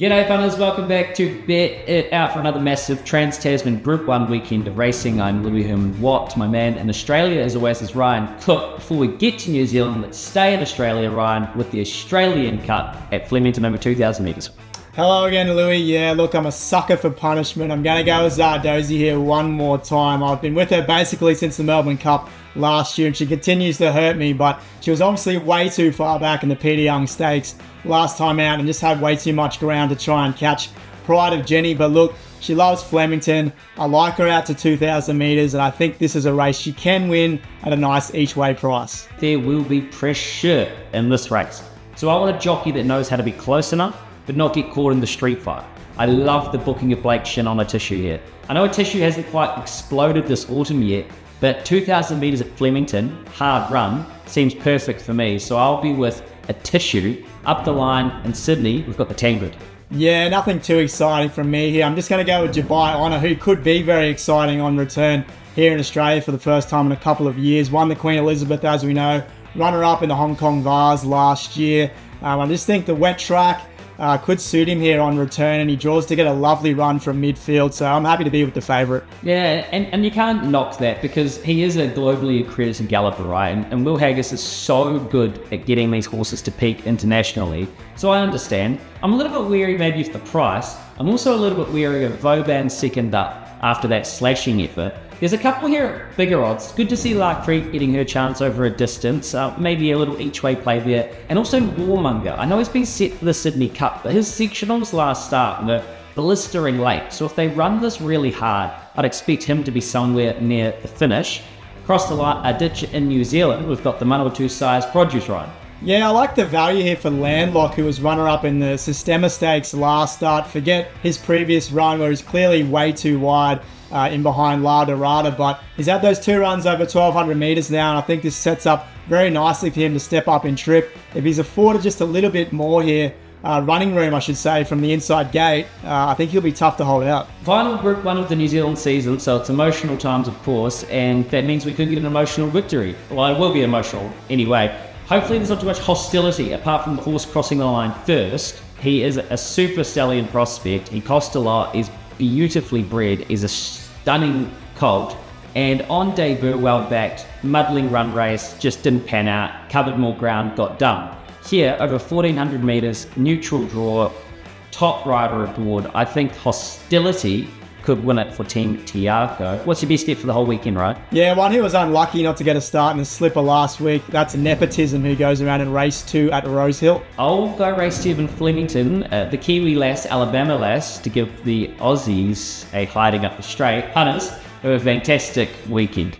G'day punters, welcome back to Bet It Out for another massive Trans-Tasman Group 1 weekend of racing. I'm Louis Herman-Watt. My man in Australia, as always, is Ryan Cook. Before we get to New Zealand, let's stay in Australia, Ryan, with the Australian Cup at Flemington over 2,000 metres. Hello again, Louis. Yeah, look, I'm a sucker for punishment. I'm going to go with Zardozi here one more time. I've been with her basically since the Melbourne Cup last year, and she continues to hurt me, but she was obviously way too far back in the Peter Young Stakes last time out and just had way too much ground to try and catch Pride of Jenny. But look, she loves Flemington. I like her out to 2,000 metres, and I think this is a race she can win at a nice each-way price. There will be pressure in this race, so I want a jockey that knows how to be close enough but not get caught in the street fight. I love the booking of Blake Shin on a tissue here. I know a tissue hasn't quite exploded this autumn yet, but 2,000 metres at Flemington, hard run, seems perfect for me. So I'll be with a tissue. Up the line in Sydney, we've got the Tangrid. Yeah, nothing too exciting from me here. I'm just going to go with Dubai Honor, who could be very exciting on return here in Australia for the first time in a couple of years. Won the Queen Elizabeth, as we know, runner-up in the Hong Kong Vars last year. I just think the wet track could suit him here on return, and he draws to get a lovely run from midfield, so I'm happy to be with the favourite. Yeah, and you can't knock that because he is a globally accredited galloper, right? And Will Haggis is so good at getting these horses to peak internationally, so I understand. I'm a little bit weary maybe of the price. I'm also a little bit weary of Vauban second up after that slashing effort. There's a couple here at bigger odds. Good to see Lark Creek getting her chance over a distance. Maybe a little each-way play there. And also Warmonger. I know he's been set for the Sydney Cup, but his sectionals last start were blistering late. So if they run this really hard, I'd expect him to be somewhere near the finish. Across the line, a ditch in New Zealand, we've got the Manawatu Size Produce Ride. Yeah, I like the value here for Landlock, who was runner-up in the Sistema Stakes last start. Forget his previous run where he's clearly way too wide in behind La Dorada, but he's had those two runs over 1,200 metres now, and I think this sets up very nicely for him to step up in trip. If he's afforded just a little bit more here, running room I should say, from the inside gate, I think he'll be tough to hold out. Final Group 1 of the New Zealand season, so it's emotional times of course, and that means we could get an emotional victory. Well, it will be emotional anyway. Hopefully there's not too much hostility apart from the horse crossing the line first. He is a super stallion prospect. He cost a lot, he's beautifully bred, he's a stunning colt, and on debut, well backed, muddling run race, just didn't pan out, covered more ground, got done. Here, over 1,400 metres, neutral draw, top rider aboard. I think hostility could win it for Team Tiako. What's your best bet for the whole weekend, right? Yeah, one who was unlucky not to get a start in the slipper last week. That's Nepotism, who goes around in race 2 at Rosehill. I'll go race 2 in Flemington. The Kiwi lass, Alabama lass, to give the Aussies a hiding up the straight. Hunters, have a fantastic weekend.